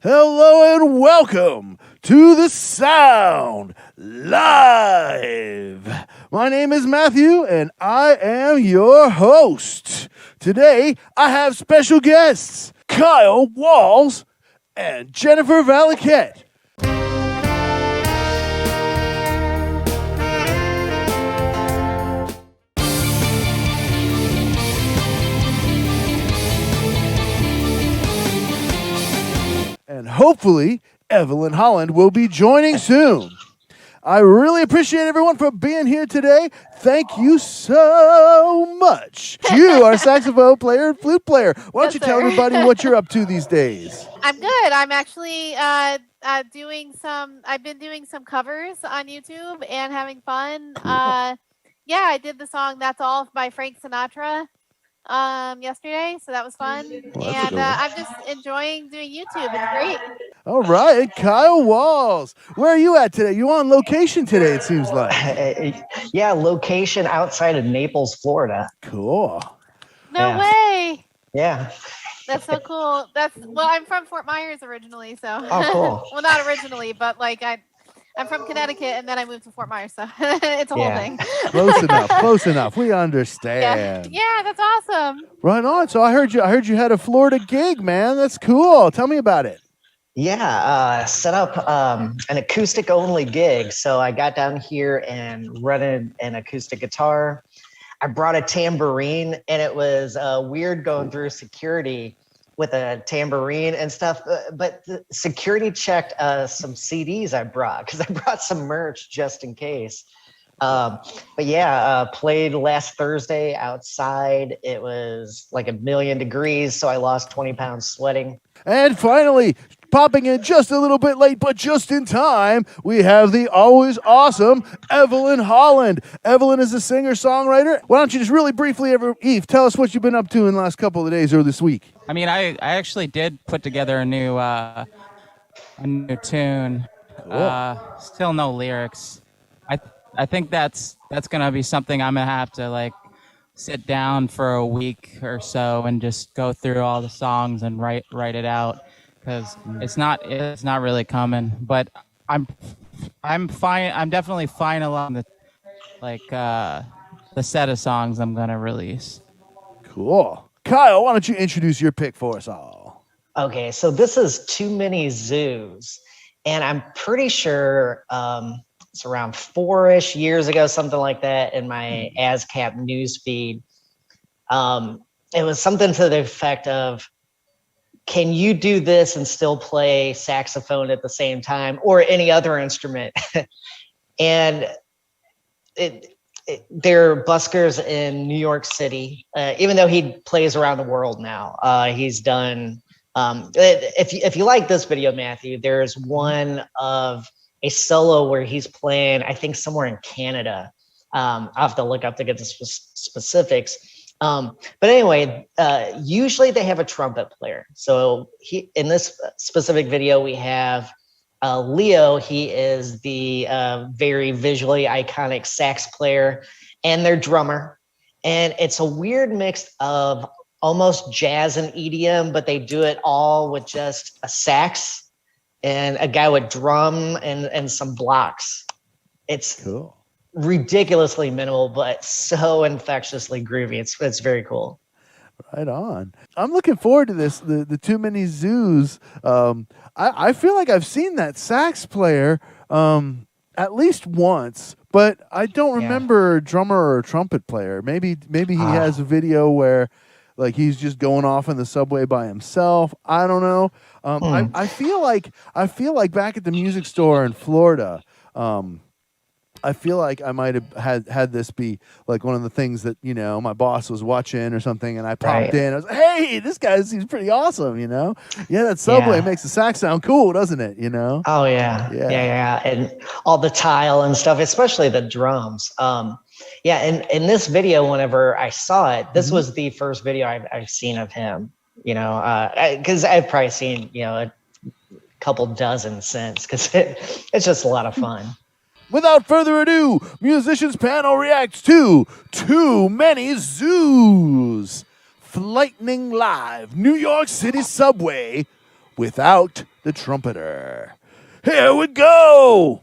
Hello and welcome to the Sound Live. My name is Matthew and I am your host. Today I have special guests, Kyle Walls and Jennifer Valaquette. And hopefully, Evelyn Holland will be joining soon. I really appreciate everyone for being here today. Thank you so much. You are a saxophone player and flute player. Why don't you tell everybody what you're up to these days? I'm good. I'm actually doing some. I've been doing some covers on YouTube and having fun. Cool. Yeah, I did the song "That's All" by Frank Sinatra yesterday, so that was fun. Well, and I'm just enjoying doing YouTube. It's great. All right, and Kyle Walls, where are you at today? You on location today? It seems like. Yeah, location outside of Naples, Florida. Cool. No way. Yeah. That's so cool. I'm from Fort Myers originally, so. Oh, cool. Well, not originally, but like I'm from Connecticut, and then I moved to Fort Myers, so it's a whole thing. Close enough. We understand. Yeah, that's awesome. Right on. So I heard you had a Florida gig, man. That's cool. Tell me about it. Yeah, set up an acoustic only gig. So I got down here and rented an acoustic guitar. I brought a tambourine, and it was weird going through security with a tambourine and stuff, but the security checked some CDs I brought because I brought some merch just in case. But yeah, played last Thursday outside. It was like 1,000,000 degrees, so I lost 20 pounds sweating. And finally, popping in just a little bit late, but just in time, we have the always awesome Evelyn Holland. Evelyn is a singer-songwriter. Why don't you just really briefly, Eve, tell us what you've been up to in the last couple of days or this week? I mean, I actually did put together a new tune. Cool. Still no lyrics. I think that's gonna be something I'm gonna have to like sit down for a week or so and just go through all the songs and write it out, because it's not really coming. But I'm fine. I'm definitely fine along the set of songs I'm gonna release. Cool. Kyle, why don't you introduce your pick for us all? Okay, so this is Too Many Zoos, and I'm pretty sure it's around 4-ish years ago, something like that, in my ASCAP news feed. It was something to the effect of, can you do this and still play saxophone at the same time, or any other instrument? And they're buskers in New York City, even though he plays around the world now. He's done, if you like this video, Matthew, there's one of a solo where he's playing, I think somewhere in Canada. I'll have to look up to get the specifics. But anyway, usually they have a trumpet player. So in this specific video, we have Leo. He is the very visually iconic sax player and their drummer. And it's a weird mix of almost jazz and EDM, but they do it all with just a sax and a guy with drum and some blocks. It's cool. Ridiculously minimal, but so infectiously groovy. It's very cool. Right on. I'm looking forward to this, the Too Many Zoos. I feel like I've seen that sax player at least once, but I don't remember a drummer or a trumpet player. Maybe he has a video where like he's just going off in the subway by himself. I don't know. I feel like back at the music store in Florida, I feel like I might have had this be like one of the things that, you know, my boss was watching or something, and I popped in. I was like, hey, this guy seems pretty awesome, you know? Yeah, that subway makes the sax sound cool, doesn't it, you know? Oh, yeah. And all the tile and stuff, especially the drums. And in this video, whenever I saw it, this was the first video I've seen of him, you know, because I've probably seen, you know, a couple dozen since, because it's just a lot of fun. Without further ado, Musicians Panel reacts to Too Many Zoos. Flightning live, New York City subway. without the trumpeter. Here we go!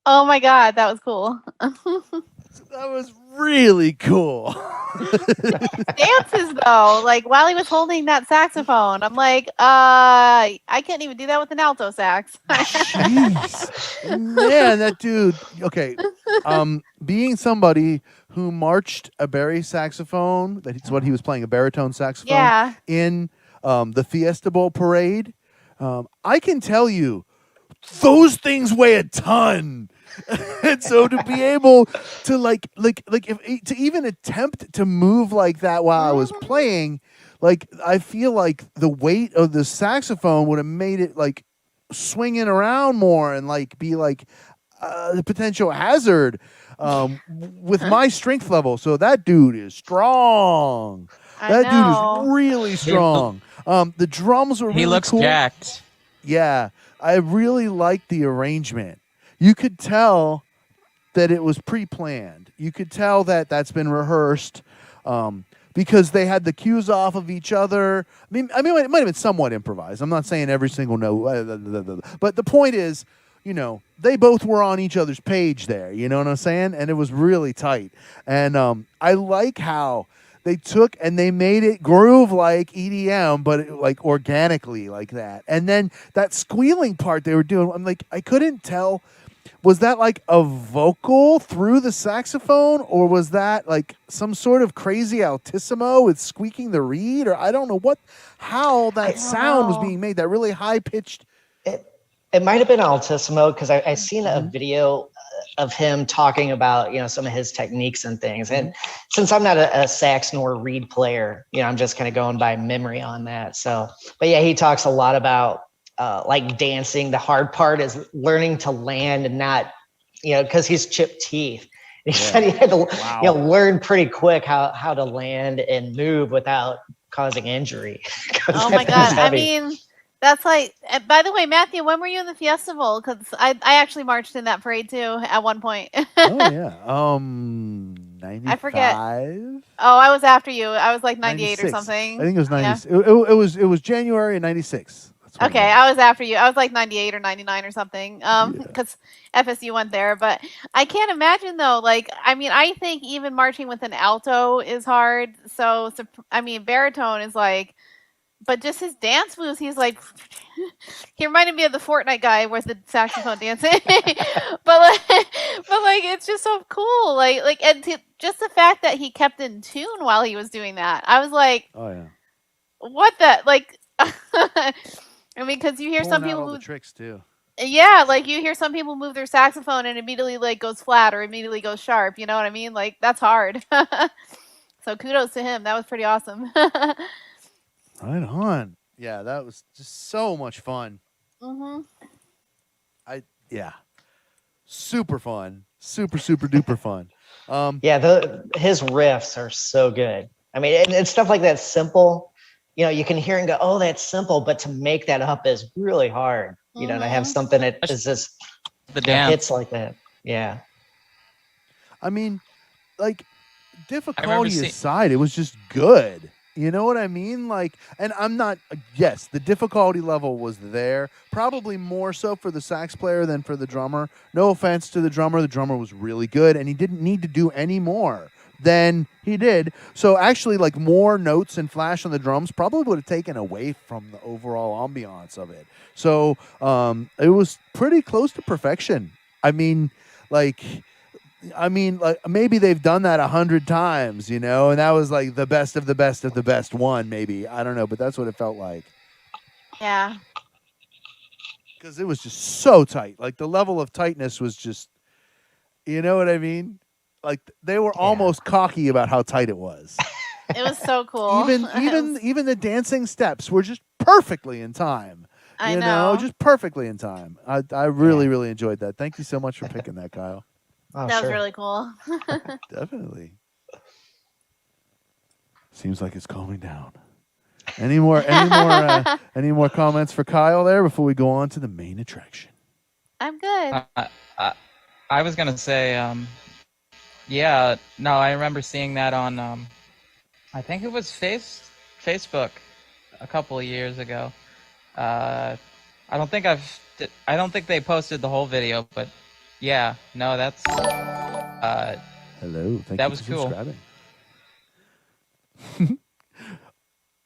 Oh my God, that was cool. That was really cool. Dances though, like while he was holding that saxophone, I'm like, I can't even do that with an alto sax. Jeez. Man, that dude. Okay. Being somebody who marched a bari saxophone, that's what he was playing, a baritone saxophone, Yeah. in the Fiesta Bowl parade, I can tell you, those things weigh a ton. And so to be able to like if to even attempt to move like that while I was playing, like I feel like the weight of the saxophone would have made it like swinging around more and like be like a potential hazard with my strength level. So that dude is strong. That dude is really strong. The drums were really He looks cool. jacked. Yeah, I really liked the arrangement. You could tell that it was pre-planned. You could tell that that's been rehearsed because they had the cues off of each other. I mean, it might have been somewhat improvised. I'm not saying every single note, but the point is, you know, they both were on each other's page there. You know what I'm saying? And it was really tight. And I like how they took and they made it groove like EDM, but like organically like that. And then that squealing part they were doing, I'm like, I couldn't tell. Was that like a vocal through the saxophone, or was that like some sort of crazy altissimo with squeaking the reed, or I don't know how that sound was being made, that really high pitched. It might have been altissimo because I seen a video of him talking about, you know, some of his techniques and things. And since I'm not a sax nor reed player, you know, I'm just kind of going by memory on that. So, but yeah, he talks a lot about like dancing. The hard part is learning to land and not, you know, because he's chipped teeth. He said he had to you know, learn pretty quick how to land and move without causing injury. Oh my God. I mean, that's like, by the way, Matthew, when were you in the festival? Because I actually marched in that parade too at one point. Oh yeah. 95? I forget. Oh, I was after you. I was like 98 or something. I think it was 90. Yeah. It was January of 96. Okay, I was after you. I was like 98 or 99 or something because FSU went there. But I can't imagine, though. Like, I mean, I think even marching with an alto is hard. So I mean, baritone is like but just his dance moves, he's like, he reminded me of the Fortnite guy with the saxophone dancing. but like, it's just so cool. And just the fact that he kept in tune while he was doing that, I was like, Oh yeah. what the like. I mean, because you hear Pulling some out people all the move. tricks too. Yeah, like you hear some people move their saxophone and immediately like goes flat or immediately goes sharp. You know what I mean? Like that's hard. So kudos to him. That was pretty awesome. Right on. Yeah, that was just so much fun. Yeah, super fun, super duper fun. Yeah, his riffs are so good. I mean, it's stuff like that simple. You know, you can hear and go, "Oh, that's simple," but to make that up is really hard. You know, to have something that is just The dance. hits like that. Yeah. I mean, like difficulty aside, it was just good. You know what I mean? Like, and I'm not, yes, the difficulty level was there, probably more so for the sax player than for the drummer. No offense to the drummer was really good, and he didn't need to do any more than he did. So actually, like, more notes and flash on the drums probably would have taken away from the overall ambiance of it. So it was pretty close to perfection. I mean, like maybe they've done that 100 times, you know, and that was like the best of the best of the best one, maybe. I don't know, but that's what it felt like. Yeah. Because it was just so tight. Like the level of tightness was just, you know what I mean? Like they were almost cocky about how tight it was. It was so cool. Even the dancing steps were just perfectly in time. I know. Just perfectly in time. I really enjoyed that. Thank you so much for picking that, Kyle. Oh, that was really cool. Definitely. Seems like it's calming down. Any more comments for Kyle there before we go on to the main attraction? I'm good. I was gonna say, yeah, no, I remember seeing that on, I think it was Facebook a couple of years ago. I don't think they posted the whole video, but yeah, no, that's hello. Thank that you was for cool. Subscribing.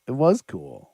It was cool.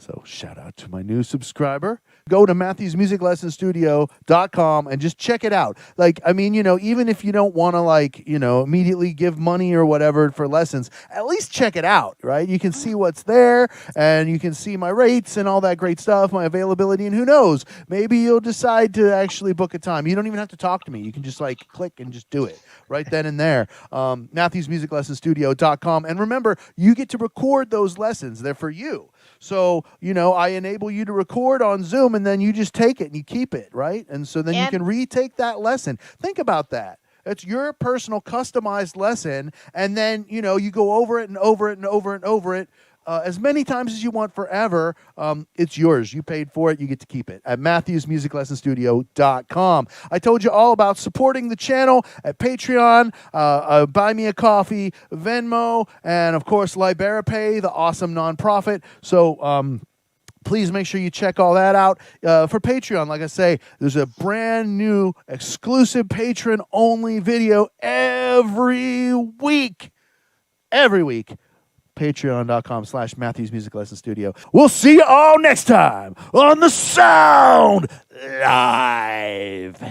So shout out to my new subscriber. Go to MatthewsMusicLessonStudio.com and just check it out. Like, I mean, you know, even if you don't want to, like, you know, immediately give money or whatever for lessons, at least check it out, right? You can see what's there and you can see my rates and all that great stuff, my availability, and who knows, maybe you'll decide to actually book a time. You don't even have to talk to me. You can just like click and just do it right then and there. MatthewsMusicLessonStudio.com. And remember, you get to record those lessons. They're for you. So, you know, I enable you to record on Zoom and then you just take it and you keep it, right? And so then you can retake that lesson. Think about that. It's your personal customized lesson. And then, you know, you go over it and over it and over and over it as many times as you want forever. It's yours. You paid for it. You get to keep it at MatthewsMusicLessonStudio.com. I told you all about supporting the channel at Patreon, Buy Me a Coffee, Venmo, and, of course, LiberaPay, the awesome nonprofit. So please make sure you check all that out. For Patreon, like I say, there's a brand new exclusive patron-only video every week. Every week. Patreon.com/MatthewsMusicLessonStudio. We'll see you all next time on the Sound Live.